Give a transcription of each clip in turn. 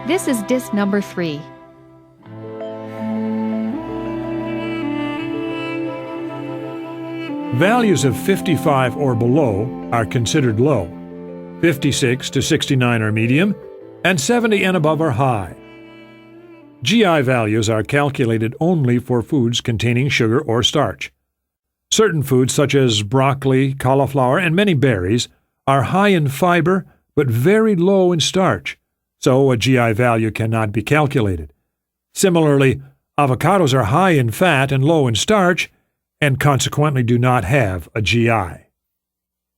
This is disc number 3. Values of 55 or below are considered low, 56 to 69 are medium, and 70 and above are high. GI values are calculated only for foods containing sugar or starch. Certain foods such as broccoli, cauliflower, and many berries are high in fiber but very low in starch, so a GI value cannot be calculated. Similarly, avocados are high in fat and low in starch, and consequently do not have a GI.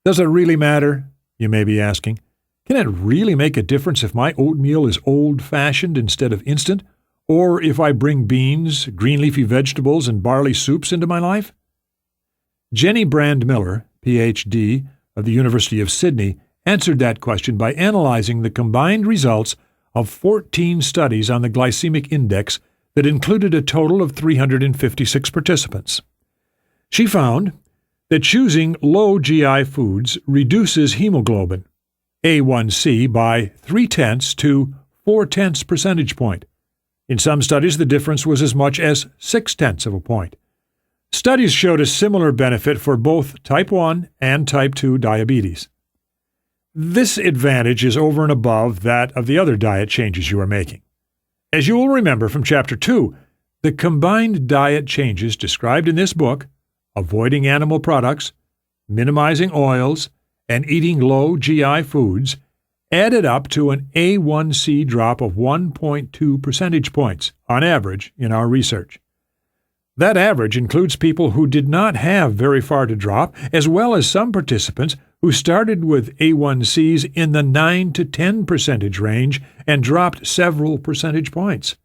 Does it really matter? You may be asking. Can it really make a difference if my oatmeal is old-fashioned instead of instant, or if I bring beans, green leafy vegetables, and barley soups into my life? Jenny Brand-Miller, Ph.D., of the University of Sydney, answered that question by analyzing the combined results of 14 studies on the glycemic index that included a total of 356 participants. She found that choosing low GI foods reduces hemoglobin, A1C, by 0.3 to 0.4 percentage point. In some studies, the difference was as much as 0.6 of a point. Studies showed a similar benefit for both type 1 and type 2 diabetes. This advantage is over and above that of the other diet changes you are making. As you will remember from Chapter 2, the combined diet changes described in this book, avoiding animal products, minimizing oils, and eating low GI foods, added up to an A1C drop of 1.2 percentage points on average in our research. That average includes people who did not have very far to drop, as well as some participants who started with A1Cs in the 9 to 10% range and dropped several percentage points.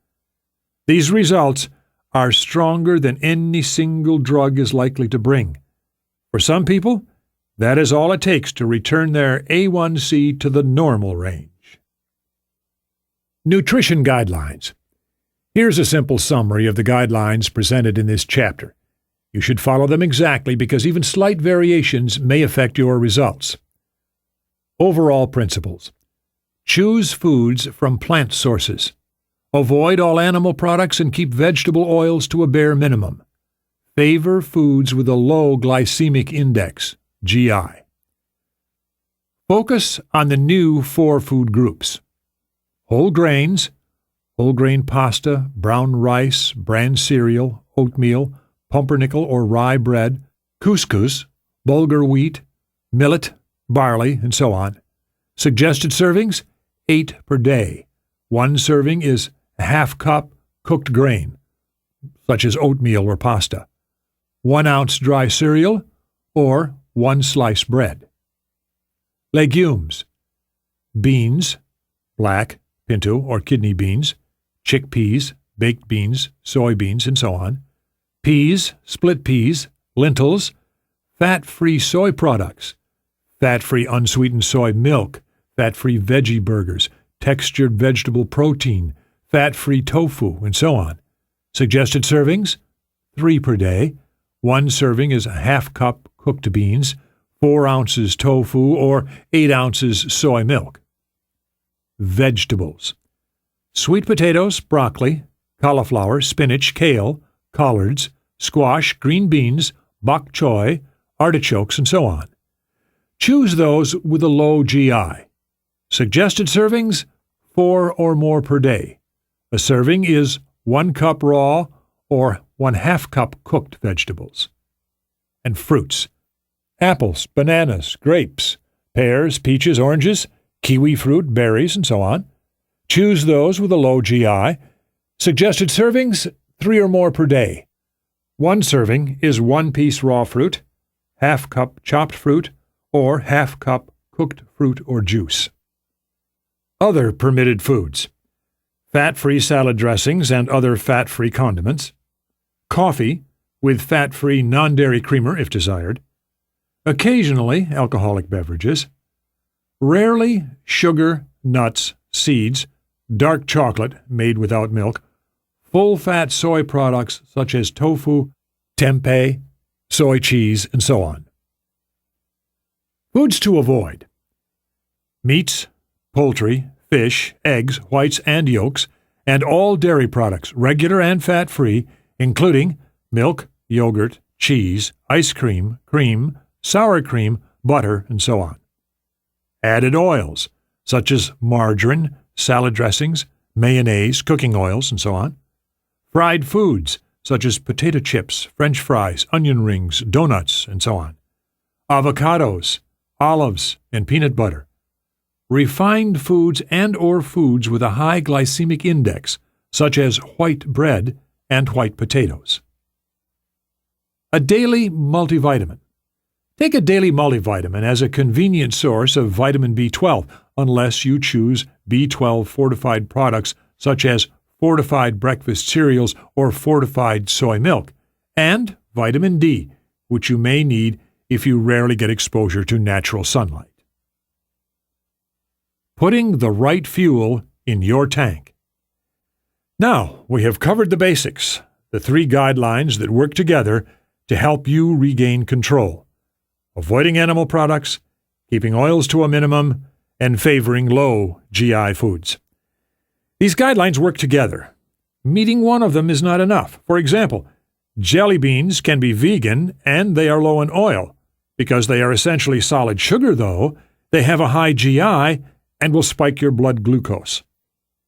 These results are stronger than any single drug is likely to bring. For some people, that is all it takes to return their A1C to the normal range. Nutrition Guidelines. Here's a simple summary of the guidelines presented in this chapter. You should follow them exactly because even slight variations may affect your results. Overall principles. Choose foods from plant sources. Avoid all animal products and keep vegetable oils to a bare minimum. Favor foods with a low glycemic index, GI. Focus on the new 4 food groups: whole grains, whole grain pasta, brown rice, bran cereal, oatmeal, pumpernickel or rye bread, couscous, bulgur wheat, millet, barley, and so on. Suggested servings, 8 per day. 1 serving is a half cup cooked grain, such as oatmeal or pasta, 1 ounce dry cereal, or 1 slice bread. Legumes: beans, black, pinto or kidney beans, chickpeas, baked beans, soybeans, and so on, peas, split peas, lentils, fat-free soy products, fat-free unsweetened soy milk, fat-free veggie burgers, textured vegetable protein, fat-free tofu, and so on. Suggested servings, 3 per day. 1 serving is a half cup cooked beans, 4 ounces tofu, or 8 ounces soy milk. Vegetables: sweet potatoes, broccoli, cauliflower, spinach, kale, collards, squash, green beans, bok choy, artichokes, and so on. Choose those with a low GI. Suggested servings, 4 or more per day. A serving is 1 cup raw or 1/2 cup cooked vegetables. And fruits: apples, bananas, grapes, pears, peaches, oranges, kiwi fruit, berries, and so on. Choose those with a low GI. Suggested servings, 3 or more per day. 1 serving is 1 piece raw fruit, 1/2 cup chopped fruit, or 1/2 cup cooked fruit or juice. Other permitted foods: fat-free salad dressings and other fat-free condiments, coffee with fat-free non-dairy creamer if desired, occasionally alcoholic beverages, rarely sugar, nuts, seeds, dark chocolate made without milk, full-fat soy products such as tofu, tempeh, soy cheese, and so on. Foods to avoid: meats, poultry, fish, eggs, whites, and yolks, and all dairy products, regular and fat-free, including milk, yogurt, cheese, ice cream, cream, sour cream, butter, and so on. Added oils, such as margarine, salad dressings, mayonnaise, cooking oils, and so on. Fried foods, such as potato chips, French fries, onion rings, donuts, and so on. Avocados, olives, and peanut butter. Refined foods and/or foods with a high glycemic index, such as white bread and white potatoes. A daily multivitamin. Take a daily multivitamin as a convenient source of vitamin B12, unless you choose B12 fortified products such as fortified breakfast cereals or fortified soy milk, and vitamin D, which you may need if you rarely get exposure to natural sunlight. Putting the right fuel in your tank. Now, we have covered the basics, the 3 guidelines that work together to help you regain control: avoiding animal products, keeping oils to a minimum, and favoring low GI foods. These guidelines work together. Meeting one of them is not enough. For example, jelly beans can be vegan and they are low in oil. Because they are essentially solid sugar, though, they have a high GI and will spike your blood glucose.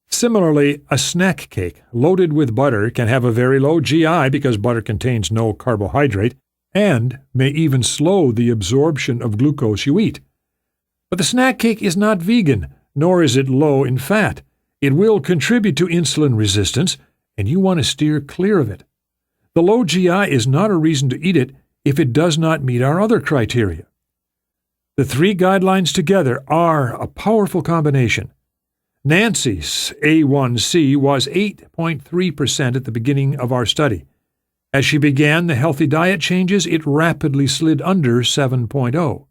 Similarly, a snack cake loaded with butter can have a very low GI because butter contains no carbohydrate and may even slow the absorption of glucose you eat. But the snack cake is not vegan, nor is it low in fat. It will contribute to insulin resistance, and you want to steer clear of it. The low GI is not a reason to eat it if it does not meet our other criteria. The 3 guidelines together are a powerful combination. Nancy's A1C was 8.3% at the beginning of our study. As she began the healthy diet changes, it rapidly slid under 7.0,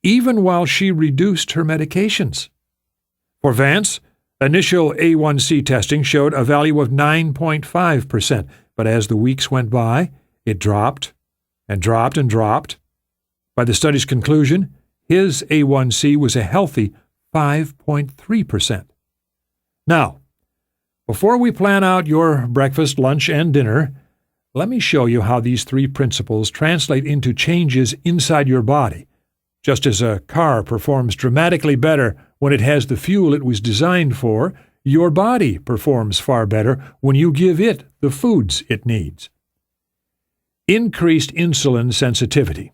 even while she reduced her medications. For Vance, initial A1C testing showed a value of 9.5%, but as the weeks went by, it dropped and dropped and dropped. By the study's conclusion, his A1C was a healthy 5.3%. Now, before we plan out your breakfast, lunch, and dinner, let me show you how these 3 principles translate into changes inside your body. Just as a car performs dramatically better when it has the fuel it was designed for, your body performs far better when you give it the foods it needs. Increased insulin sensitivity.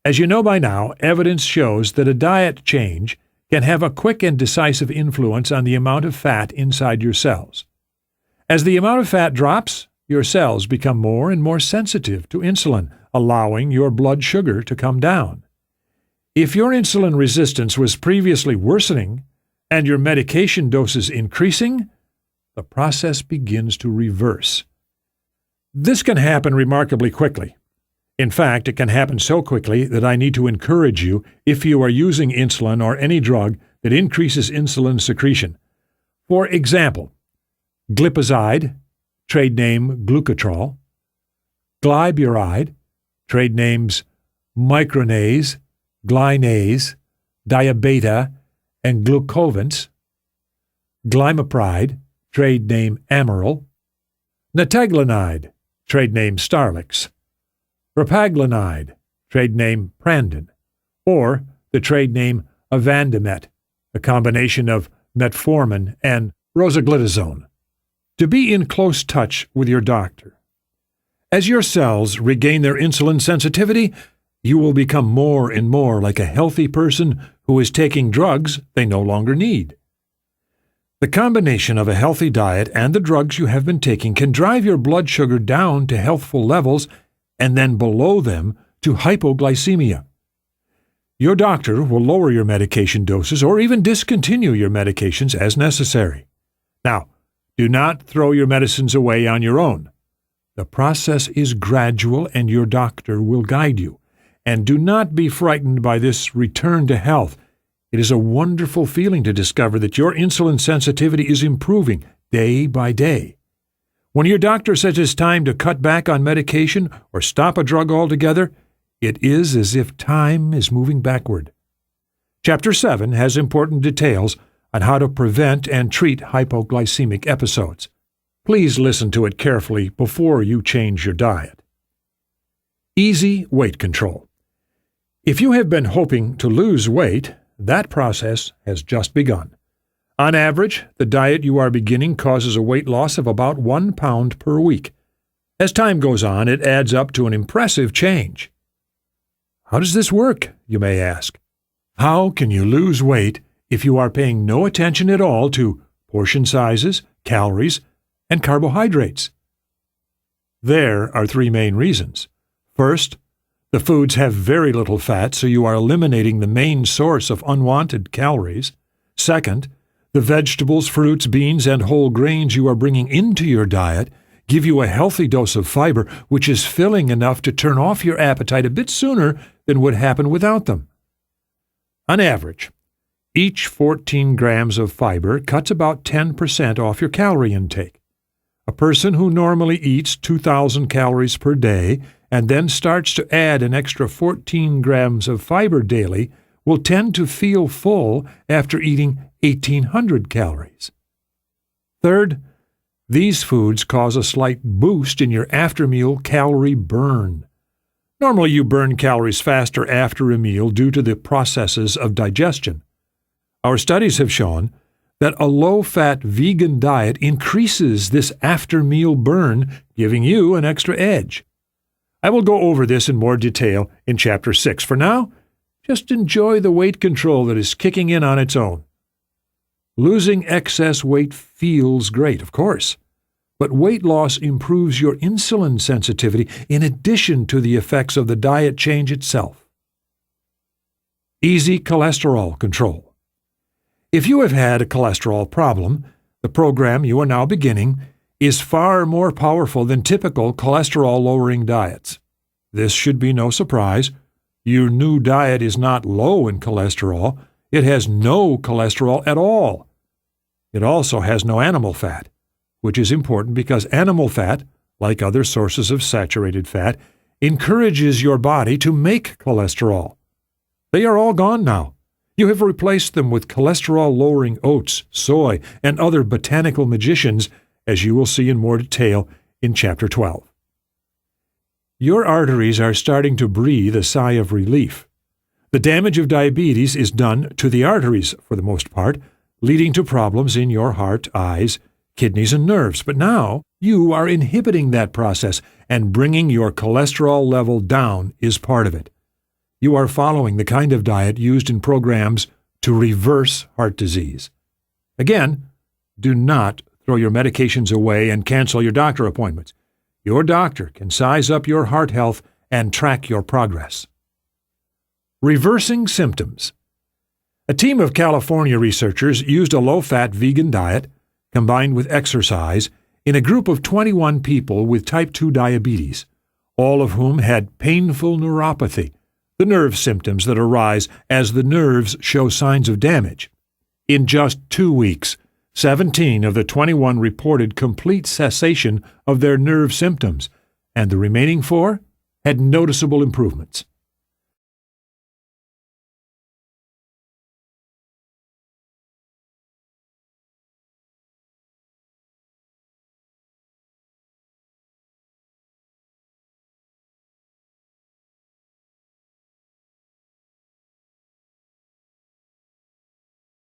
As you know by now, evidence shows that a diet change can have a quick and decisive influence on the amount of fat inside your cells. As the amount of fat drops, your cells become more and more sensitive to insulin, allowing your blood sugar to come down. If your insulin resistance was previously worsening and your medication doses increasing, the process begins to reverse. This can happen remarkably quickly. In fact, it can happen so quickly that I need to encourage you, if you are using insulin or any drug that increases insulin secretion. For example, glipizide, trade name Glucotrol, glyburide, trade names Micronase, Glynase, Diabeta, and Glucovance, Glymopride, trade name Amaryl, Nataglinide, trade name Starlix, Repaglinide, trade name Prandon, or the trade name Avandimet, a combination of metformin and rosiglitazone. To be in close touch with your doctor. As your cells regain their insulin sensitivity, you will become more and more like a healthy person who is taking drugs they no longer need. The combination of a healthy diet and the drugs you have been taking can drive your blood sugar down to healthful levels and then below them to hypoglycemia. Your doctor will lower your medication doses or even discontinue your medications as necessary. Now, do not throw your medicines away on your own. The process is gradual and your doctor will guide you. And do not be frightened by this return to health. It is a wonderful feeling to discover that your insulin sensitivity is improving day by day. When your doctor says it's time to cut back on medication or stop a drug altogether, it is as if time is moving backward. Chapter 7 has important details on how to prevent and treat hypoglycemic episodes. Please listen to it carefully before you change your diet. Easy weight control. If you have been hoping to lose weight, that process has just begun. On average, the diet you are beginning causes a weight loss of about 1 pound per week. As time goes on, it adds up to an impressive change. How does this work, you may ask? How can you lose weight if you are paying no attention at all to portion sizes, calories, and carbohydrates? There are 3 main reasons. First, the foods have very little fat, so you are eliminating the main source of unwanted calories. Second, the vegetables, fruits, beans, and whole grains you are bringing into your diet give you a healthy dose of fiber, which is filling enough to turn off your appetite a bit sooner than would happen without them. On average, each 14 grams of fiber cuts about 10% off your calorie intake. A person who normally eats 2,000 calories per day and then starts to add an extra 14 grams of fiber daily will tend to feel full after eating 1,800 calories. Third, these foods cause a slight boost in your after-meal calorie burn. Normally you burn calories faster after a meal due to the processes of digestion. Our studies have shown that a low-fat vegan diet increases this after-meal burn, giving you an extra edge. I will go over this in more detail in Chapter 6. For now, just enjoy the weight control that is kicking in on its own. Losing excess weight feels great, of course, but weight loss improves your insulin sensitivity in addition to the effects of the diet change itself. Easy cholesterol control. If you have had a cholesterol problem, the program you are now beginning is far more powerful than typical cholesterol-lowering diets. This should be no surprise. Your new diet is not low in cholesterol. It has no cholesterol at all. It also has no animal fat, which is important because animal fat, like other sources of saturated fat, encourages your body to make cholesterol. They are all gone now. You have replaced them with cholesterol-lowering oats, soy, and other botanical magicians, as you will see in more detail in Chapter 12. Your arteries are starting to breathe a sigh of relief. The damage of diabetes is done to the arteries, for the most part, leading to problems in your heart, eyes, kidneys, and nerves. But now you are inhibiting that process, and bringing your cholesterol level down is part of it. You are following the kind of diet used in programs to reverse heart disease. Again, do not throw your medications away and cancel your doctor appointments. Your doctor can size up your heart health and track your progress. Reversing symptoms. A team of California researchers used a low-fat vegan diet, combined with exercise, in a group of 21 people with type 2 diabetes, all of whom had painful neuropathy, the nerve symptoms that arise as the nerves show signs of damage. In just 2 weeks, 17 of the 21 reported complete cessation of their nerve symptoms, and the remaining 4 had noticeable improvements.